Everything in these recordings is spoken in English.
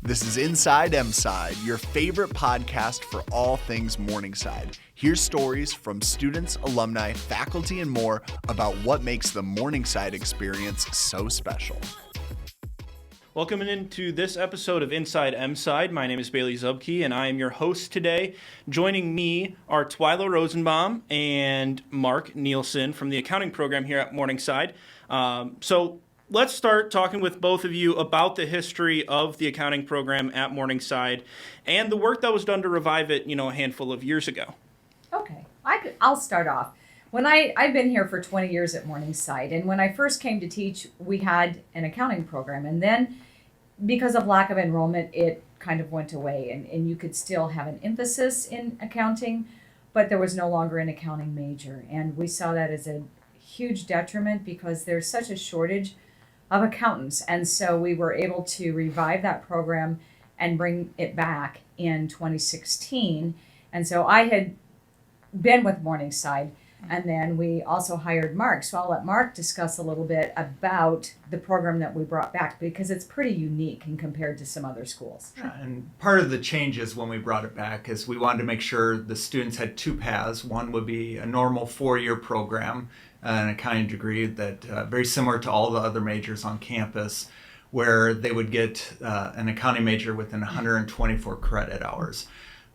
This is Inside Mside, your favorite podcast for all things Morningside. Here's stories from students, alumni, faculty, and more about what makes the Morningside experience so special. Welcome into this episode of Inside Mside. My name is Bailey Zubke, and I am your host today. Joining me are Twyla Rosenbaum and Mark Nielsen from the accounting program here at Morningside. So let's start talking with both of you about the history of the accounting program at Morningside and the work that was done to revive it, a handful of years ago. Okay, I'll start off. I've been here for 20 years at Morningside, and when I first came to teach, we had an accounting program, and then because of lack of enrollment, it kind of went away, and you could still have an emphasis in accounting, but there was no longer an accounting major, and we saw that as a huge detriment because there's such a shortage of accountants, and so we were able to revive that program and bring it back in 2016. And so I had been with Morningside, and then we also hired Mark. So I'll let Mark discuss a little bit about the program that we brought back because it's pretty unique and compared to some other schools. And part of the changes when we brought it back is we wanted to make sure the students had two paths. One would be a normal 4-year program, an accounting degree that very similar to all the other majors on campus, where they would get an accounting major within 124 credit hours.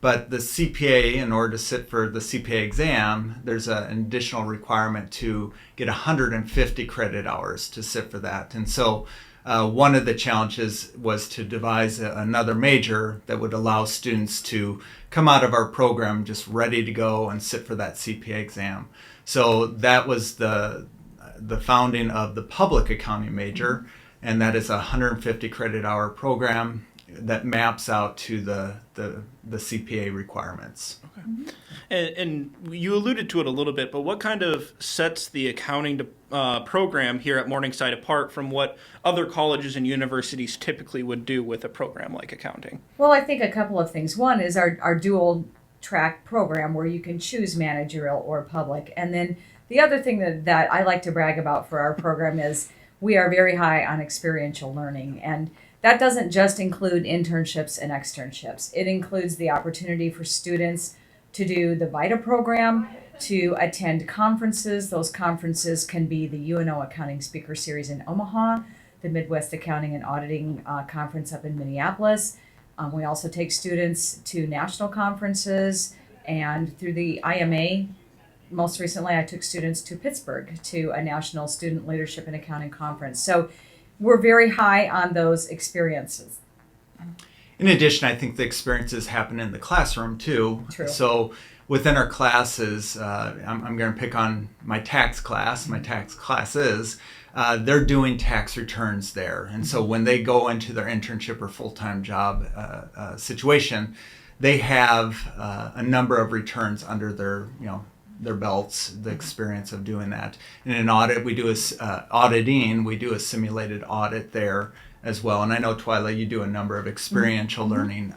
But the CPA, in order to sit for the CPA exam, there's an additional requirement to get 150 credit hours to sit for that. And so one of the challenges was to devise another major that would allow students to come out of our program just ready to go and sit for that CPA exam. So that was the founding of the public accounting major, and that is a 150 credit hour program that maps out to the CPA requirements. Okay. And you alluded to it a little bit, but what kind of sets the accounting program here at Morningside apart from what other colleges and universities typically would do with a program like accounting? Well, I think a couple of things. One is our dual track program where you can choose managerial or public. And then the other thing that I like to brag about for our program is we are very high on experiential learning. And that doesn't just include internships and externships. It includes the opportunity for students to do the VITA program, to attend conferences. Those conferences can be the UNO Accounting Speaker Series in Omaha, the Midwest Accounting and Auditing Conference up in Minneapolis. We also take students to national conferences, and through the IMA, most recently I took students to Pittsburgh to a National Student Leadership and Accounting Conference. So we're very high on those experiences. In addition, I think the experiences happen in the classroom too. True. So within our classes, I'm going to pick on my tax class. My tax classes, they're doing tax returns there. And so when they go into their internship or full-time job situation, they have a number of returns under their belts, the experience of doing that. In an audit, we do a simulated audit there as well. And I know, Twyla, you do a number of experiential learning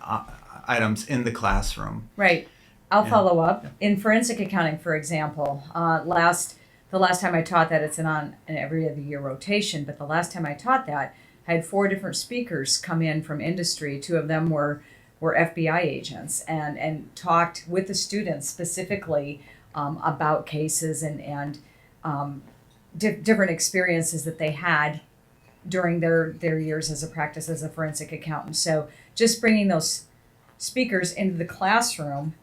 items in the classroom. Right. I'll follow up. In forensic accounting, for example, the last time I taught that, it's on an every other year rotation, but the last time I taught that, I had 4 different speakers come in from industry. 2 of them were FBI agents and talked with the students specifically about cases and different experiences that they had during their years as a practice as a forensic accountant. So just bringing those speakers into the classroom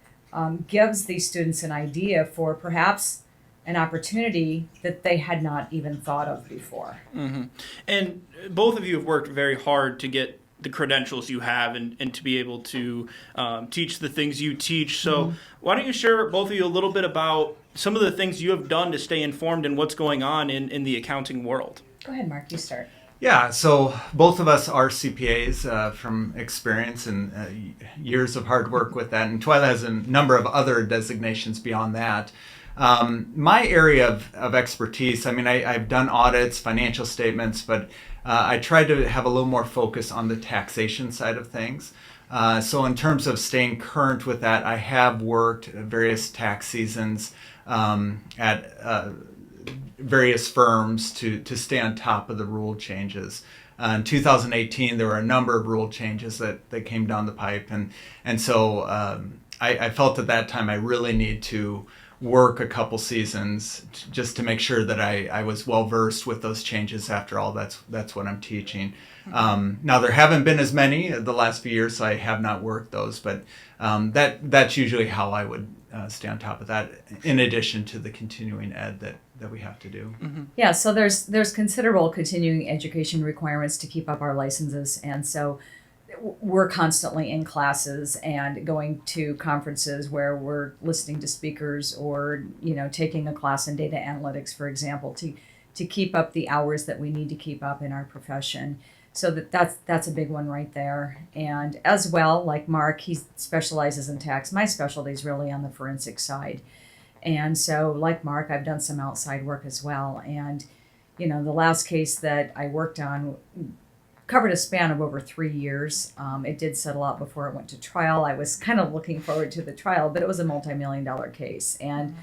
gives these students an idea for perhaps an opportunity that they had not even thought of before. Mm-hmm. And both of you have worked very hard to get the credentials you have and to be able to teach the things you teach. So why don't you share, both of you, a little bit about some of the things you have done to stay informed in what's going on in the accounting world? Go ahead, Mark, you start. Yeah, so both of us are CPAs from experience and years of hard work with that. And Twyla has a number of other designations beyond that. My area of expertise, I've done audits, financial statements, but I try to have a little more focus on the taxation side of things. So in terms of staying current with that, I have worked various tax seasons at various firms to stay on top of the rule changes. In 2018, there were a number of rule changes that came down the pipe, and so I felt at that time I really need to work a couple seasons just to make sure that I was well versed with those changes. After all, that's what I'm teaching. Now there haven't been as many the last few years, so I have not worked those, but that's usually how I would stay on top of that, in addition to the continuing ed that we have to do. Mm-hmm. Yeah, so there's considerable continuing education requirements to keep up our licenses, and so we're constantly in classes and going to conferences where we're listening to speakers, or taking a class in data analytics, for example, to keep up the hours that we need to keep up in our profession. So that's a big one right there. And as well, like Mark, he specializes in tax. My specialty is really on the forensic side. And so like Mark, I've done some outside work as well. And, the last case that I worked on covered a span of over 3 years. It did settle out before it went to trial. I was kind of looking forward to the trial, but it was a multi-million-dollar case. And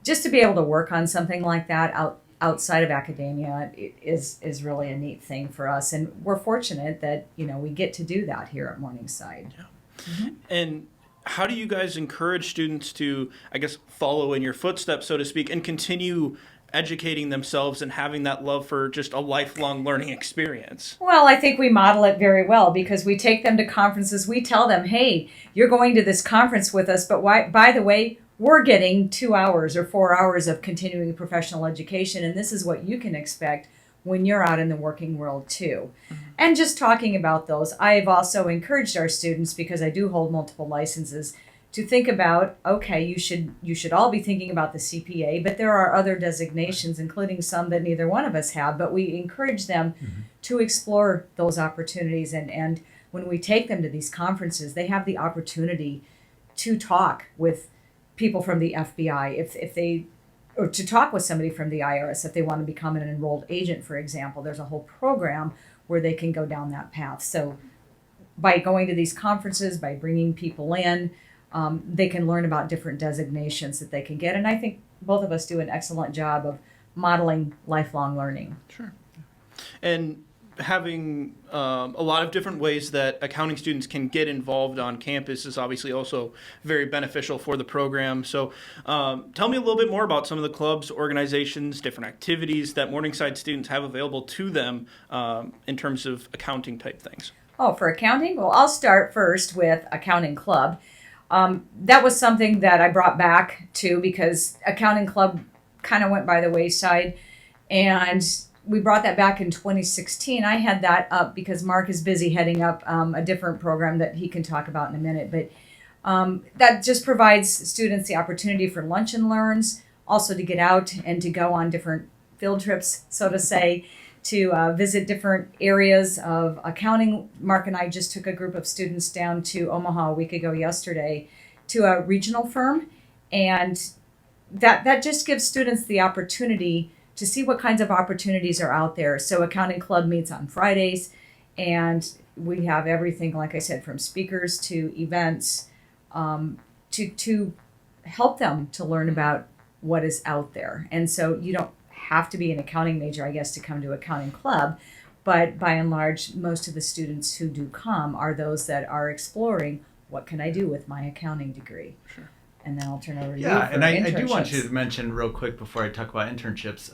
just to be able to work on something like that outside of academia is really a neat thing for us. And we're fortunate that, we get to do that here at Morningside. Yeah. Mm-hmm. And how do you guys encourage students to, I guess, follow in your footsteps, so to speak, and continue educating themselves and having that love for just a lifelong learning experience? Well, I think we model it very well, because we take them to conferences. We tell them, hey, you're going to this conference with us, but by the way, we're getting 2 hours or 4 hours of continuing professional education, and this is what you can expect when you're out in the working world too. Mm-hmm. And just talking about those, I've also encouraged our students, because I do hold multiple licenses, to think about, okay, you should all be thinking about the CPA, but there are other designations, including some that neither one of us have, but we encourage them to explore those opportunities. And when we take them to these conferences, they have the opportunity to talk with people from the FBI, if they, or to talk with somebody from the IRS if they want to become an enrolled agent, for example. There's a whole program where they can go down that path. So by going to these conferences, by bringing people in, they can learn about different designations that they can get. And I think both of us do an excellent job of modeling lifelong learning. Sure. And having a lot of different ways that accounting students can get involved on campus is obviously also very beneficial for the program. So tell me a little bit more about some of the clubs, organizations, different activities that Morningside students have available to them in terms of accounting type things. Oh, for accounting? Well, I'll start first with Accounting Club. That was something that I brought back to, because Accounting Club kind of went by the wayside, and we brought that back in 2016. I had that up because Mark is busy heading up a different program that he can talk about in a minute, but that just provides students the opportunity for lunch and learns, also to get out and to go on different field trips, so to say, to visit different areas of accounting. Mark and I just took a group of students down to Omaha a week ago yesterday to a regional firm, and that just gives students the opportunity to see what kinds of opportunities are out there. So Accounting Club meets on Fridays, and we have everything, like I said, from speakers to events, to help them to learn about what is out there. And so you don't have to be an accounting major, I guess, to come to Accounting Club, but by and large, most of the students who do come are those that are exploring, what can I do with my accounting degree? Sure. And then I'll turn over to you for and I do internships. want you to mention real quick before I talk about internships,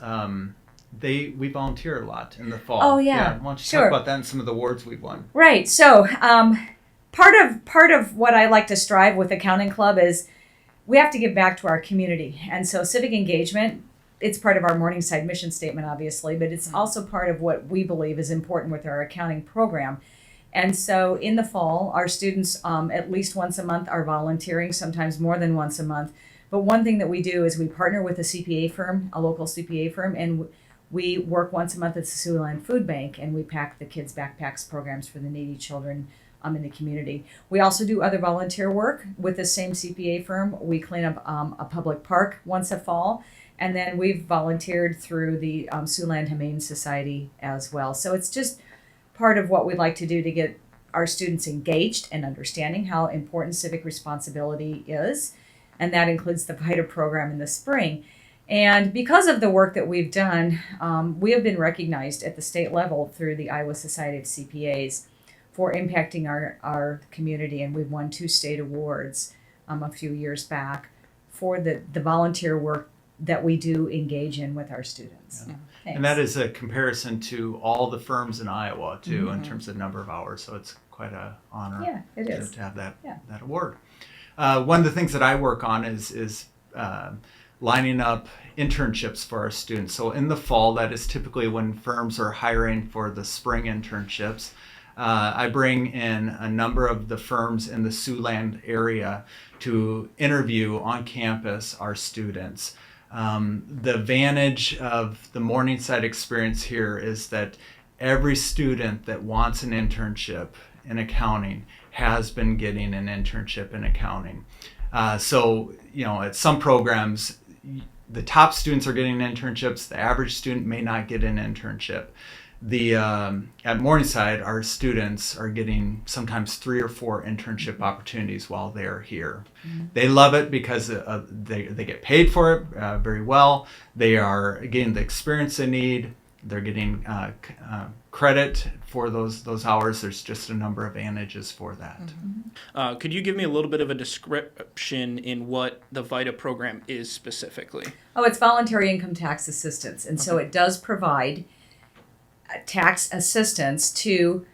we volunteer a lot in the fall. Oh, yeah. Why don't you Sure. talk about that and some of the awards we've won? Right. So part of what I like to strive with Accounting Club is we have to give back to our community. And so civic engagement, it's part of our Morningside mission statement, obviously, but it's also part of what we believe is important with our accounting program. And so in the fall, our students at least once a month are volunteering, sometimes more than once a month. But one thing that we do is we partner with a CPA firm, a local CPA firm, and we work once a month at the Siouxland Food Bank, and we pack the kids' backpacks programs for the needy children in the community. We also do other volunteer work with the same CPA firm. We clean up a public park once a fall, and then we've volunteered through the Siouxland Humane Society as well. So it's just part of what we like to do to get our students engaged and understanding how important civic responsibility is, and that includes the VITA program in the spring. And because of the work that we've done, we have been recognized at the state level through the Iowa Society of CPAs for impacting our community. And we've won 2 state awards a few years back for the volunteer work that we do engage in with our students. Yeah. Thanks. And that is a comparison to all the firms in Iowa, too, in terms of number of hours. So it's quite an honor to have that award. One of the things that I work on is lining up internships for our students. So in the fall, that is typically when firms are hiring for the spring internships. I bring in a number of the firms in the Siouxland area to interview on campus our students. The advantage of the Morningside experience here is that every student that wants an internship in accounting has been getting an internship in accounting. So, at some programs, the top students are getting internships. The average student may not get an internship. At Morningside, our students are getting sometimes 3 or 4 internship opportunities while they're here. Mm-hmm. They love it because they get paid for it very well. They are getting the experience they need. They're getting credit for those hours. There's just a number of advantages for that. Mm-hmm. Could you give me a little bit of a description in what the VITA program is specifically? Oh, it's voluntary income tax assistance. And so it does provide tax assistance to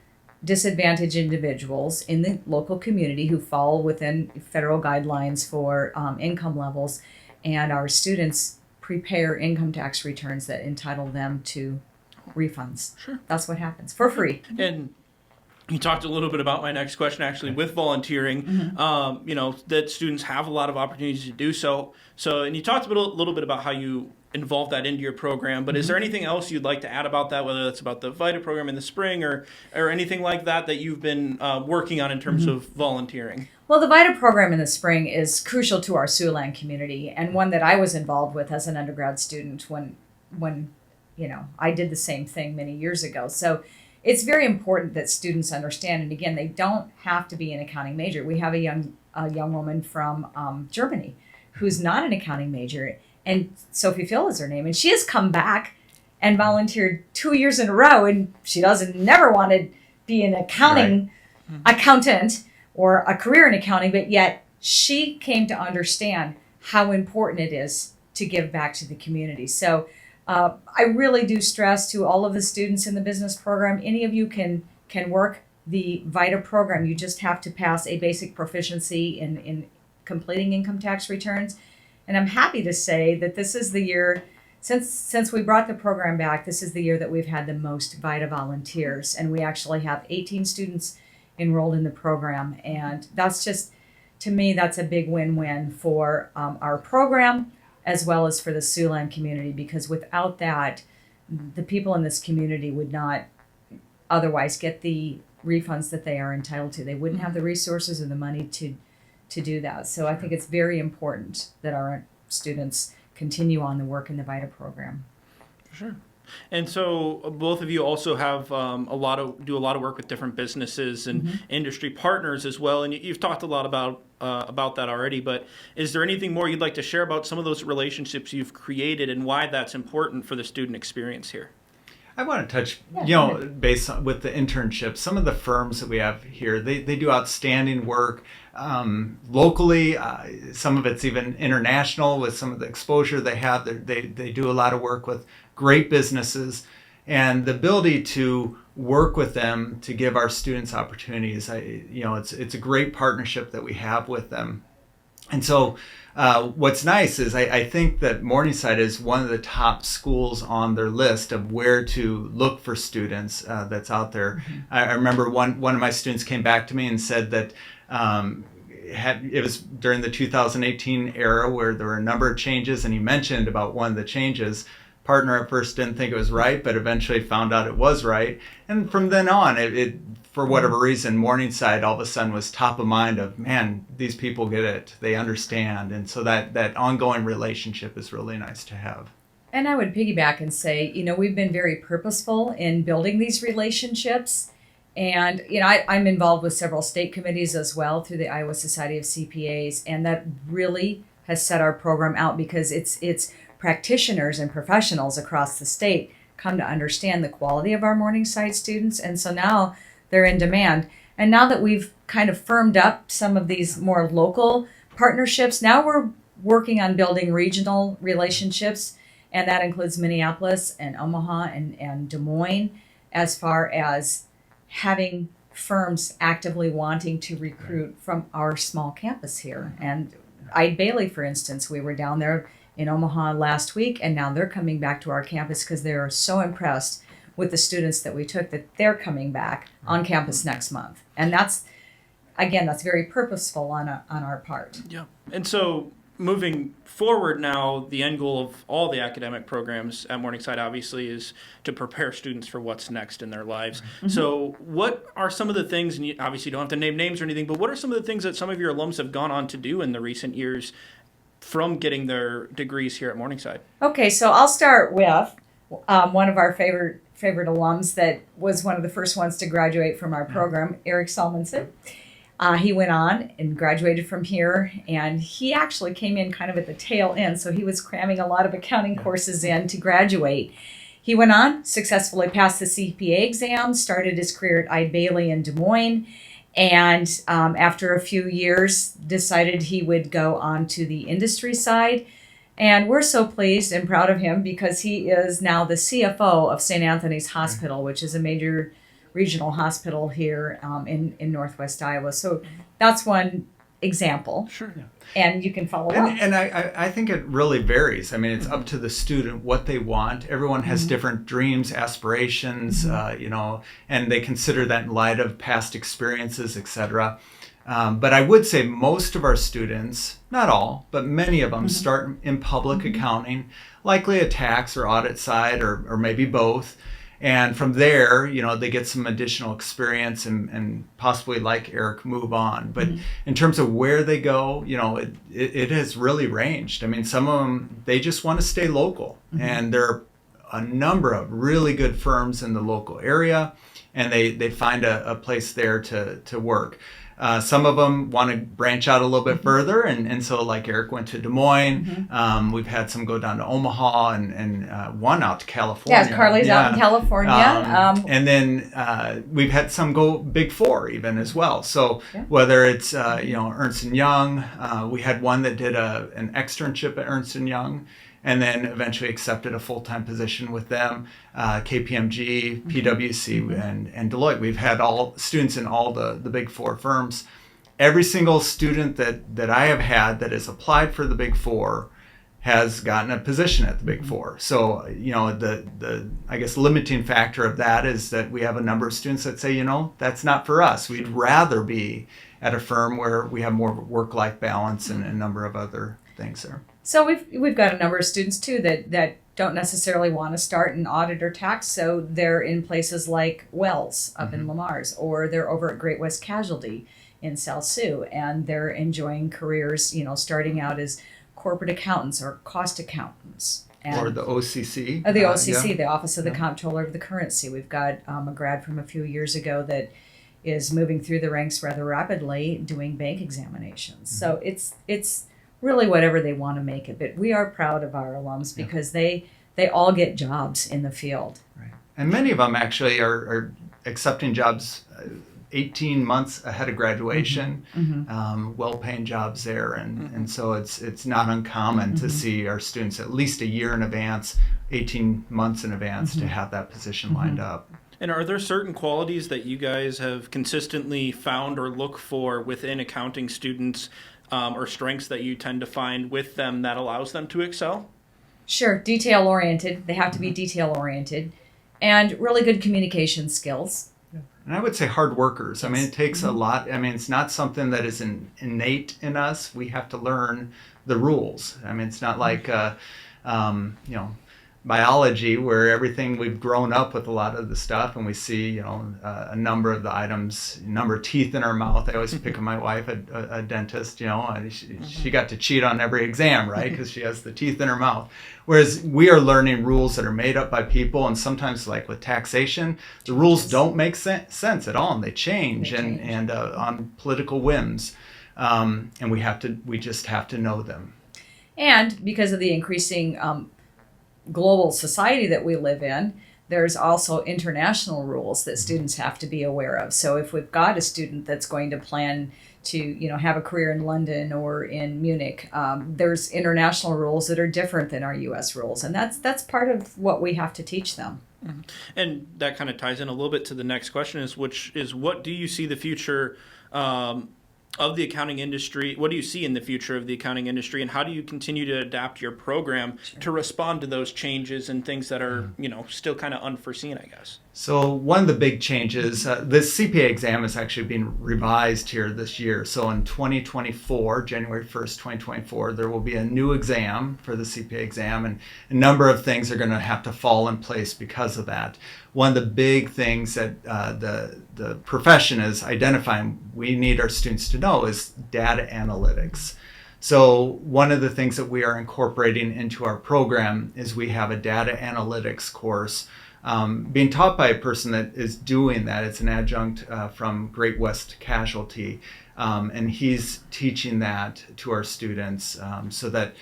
disadvantaged individuals in the local community who fall within federal guidelines for income levels. And our students prepare income tax returns that entitle them to refunds. Sure. That's what happens for free. And you talked a little bit about my next question, actually, with volunteering. Mm-hmm. That students have a lot of opportunities to do so. And you talked a little bit about how you involve that into your program, but is there anything else you'd like to add about that, whether that's about the VITA program in the spring or anything like that you've been working on in terms of volunteering? Well, the VITA program in the spring is crucial to our Siouxland community, and one that I was involved with as an undergrad student when I did the same thing many years ago. So it's very important that students understand, and again, they don't have to be an accounting major. We have a young woman from Germany who's not an accounting major, and Sophie Phil is her name, and she has come back and volunteered 2 years in a row, and she never wanted to be an accountant or a career in accounting, but yet she came to understand how important it is to give back to the community. So I really do stress to all of the students in the business program, any of you can work the VITA program. You just have to pass a basic proficiency in completing income tax returns. And I'm happy to say that this is the year, since we brought the program back, this is the year that we've had the most VITA volunteers. And we actually have 18 students enrolled in the program. And that's just, to me, that's a big win-win for our program as well as for the Siouxland community, because without that, the people in this community would not otherwise get the refunds that they are entitled to. They wouldn't have the resources or the money to do that. So I think it's very important that our students continue on the work in the VITA program. Sure. And so both of you also have do a lot of work with different businesses and industry partners as well. And you've talked a lot about that already. But is there anything more you'd like to share about some of those relationships you've created and why that's important for the student experience here? I want to touch, based on with the internships, some of the firms that we have here, they do outstanding work locally. Some of it's even international with some of the exposure they have. They do a lot of work with great businesses, and the ability to work with them to give our students opportunities. It's a great partnership that we have with them. And so what's nice is I think that Morningside is one of the top schools on their list of where to look for students that's out there. I remember one of my students came back to me and said that it was during the 2018 era where there were a number of changes, and he mentioned about one of the changes. Partner at first didn't think it was right, but eventually found out it was right. And from then on, it for whatever reason, Morningside all of a sudden was top of mind of, man, these people get it. They understand. And so that ongoing relationship is really nice to have. And I would piggyback and say, we've been very purposeful in building these relationships. And, I'm involved with several state committees as well through the Iowa Society of CPAs. And that really has set our program out because it's practitioners and professionals across the state come to understand the quality of our Morningside students. And so now they're in demand. And now that we've kind of firmed up some of these more local partnerships, now we're working on building regional relationships. And that includes Minneapolis and Omaha and Des Moines, as far as having firms actively wanting to recruit from our small campus here. And Ide Bailey, for instance, we were down there in Omaha last week, and now they're coming back to our campus because they're so impressed with the students that we took that they're coming back on campus next month. And that's very purposeful on our part. Yeah. And so moving forward now, the end goal of all the academic programs at Morningside obviously is to prepare students for what's next in their lives. Mm-hmm. So what are some of the things, and you obviously don't have to name names or anything, but what are some of the things that some of your alums have gone on to do in the recent years from getting their degrees here at Morningside? Okay, so I'll start with one of our favorite alums that was one of the first ones to graduate from our program, Eric Salmonson. He went on and graduated from here, and he actually came in kind of at the tail end, so he was cramming a lot of accounting courses in to graduate. He went on, successfully passed the CPA exam, started his career at Ide Bailey in Des Moines, and after a few years decided he would go on to the industry side. And we're so pleased and proud of him because he is now the CFO of St. Anthony's Hospital, which is a major regional hospital here in Northwest Iowa. So that's one example. Sure. Yeah. And you can follow up. And I think it really varies. I mean, it's up to the student what they want. Everyone has different dreams, aspirations, and they consider that in light of past experiences, etc. But I would say most of our students, not all, but many of them start in public accounting, likely a tax or audit side or maybe both. And from there, they get some additional experience and possibly, like Eric, move on. But in terms of where they go, it has really ranged. I mean, some of them, they just want to stay local. And there are a number of really good firms in the local area, and they find a place there to work. Some of them want to branch out a little bit further, and so like Eric went to Des Moines. We've had some go down to Omaha and one out to California. Yeah, Carly's out in California. And then we've had some go Big Four even as well. So whether it's Ernst & Young, we had one that did an externship at Ernst & Young, and then eventually accepted a full-time position with them, KPMG, PwC, and Deloitte. We've had all students in all the Big Four firms. Every single student that I have had that has applied for the Big Four has gotten a position at the Big Four. So, the I guess limiting factor of that is that we have a number of students that say, that's not for us. We'd rather be at a firm where we have more work-life balance and a number of other things there. So we've got a number of students too that don't necessarily want to start in audit or tax, so they're in places like Wells up in Lamar's, or they're over at Great West Casualty in South Sioux, and they're enjoying careers, starting out as corporate accountants or cost accountants. Or the OCC. The OCC, the Office of the Comptroller of the Currency. We've got a grad from a few years ago that is moving through the ranks rather rapidly doing bank examinations. So it's really whatever they want to make it. But we are proud of our alums because they all get jobs in the field. Right. And many of them actually are accepting jobs 18 months ahead of graduation, well-paying jobs there. And so it's not uncommon to see our students at least a year in advance, 18 months in advance to have that position lined up. And are there certain qualities that you guys have consistently found or look for within accounting students or strengths that you tend to find with them that allows them to excel? Sure. Detail-oriented. They have to be detail-oriented. And really good communication skills. And I would say hard workers. I mean, it takes a lot. I mean, it's not something that is innate in us. We have to learn the rules. I mean, it's not like, biology where everything we've grown up with a lot of the stuff and we see, a number of the items, number of teeth in our mouth. I always pick on my wife, a dentist, she got to cheat on every exam, right? Because she has the teeth in her mouth. Whereas we are learning rules that are made up by people, and sometimes like with taxation, the rules don't make sense at all, and they change. And on political whims. And we just have to know them. And because of the increasing global society that we live in, there's also international rules that students have to be aware of. So if we've got a student that's going to plan to have a career in London or in Munich, there's international rules that are different than our U.S. rules, and that's part of what we have to teach them. Mm-hmm. And that kind of ties in a little bit to the next question, which is what do you see the future of the accounting industry? What do you see in the future of the accounting industry, and how do you continue to adapt your program to respond to those changes and things that are still kind of unforeseen, I guess? So one of the big changes, this CPA exam is actually being revised here this year. So in 2024, January 1st, 2024, there will be a new exam for the CPA exam, and a number of things are going to have to fall in place because of that. One of the big things that the profession is identifying we need our students to know is data analytics. So one of the things that we are incorporating into our program is we have a data analytics course being taught by a person that is doing that. It's an adjunct from Great West Casualty, and he's teaching that to our students so that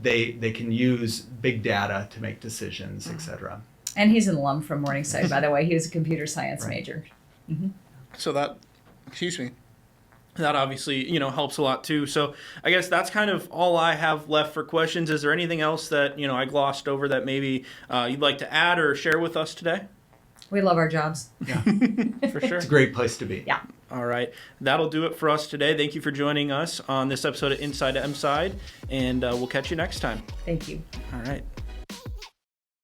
they can use big data to make decisions, etc. And he's an alum from Morningside, by the way. He was a computer science major. Mm-hmm. So that obviously, helps a lot too. So I guess that's kind of all I have left for questions. Is there anything else that, I glossed over that maybe you'd like to add or share with us today? We love our jobs. Yeah, for sure. It's a great place to be. Yeah. All right. That'll do it for us today. Thank you for joining us on this episode of Inside Mside, and we'll catch you next time. Thank you. All right.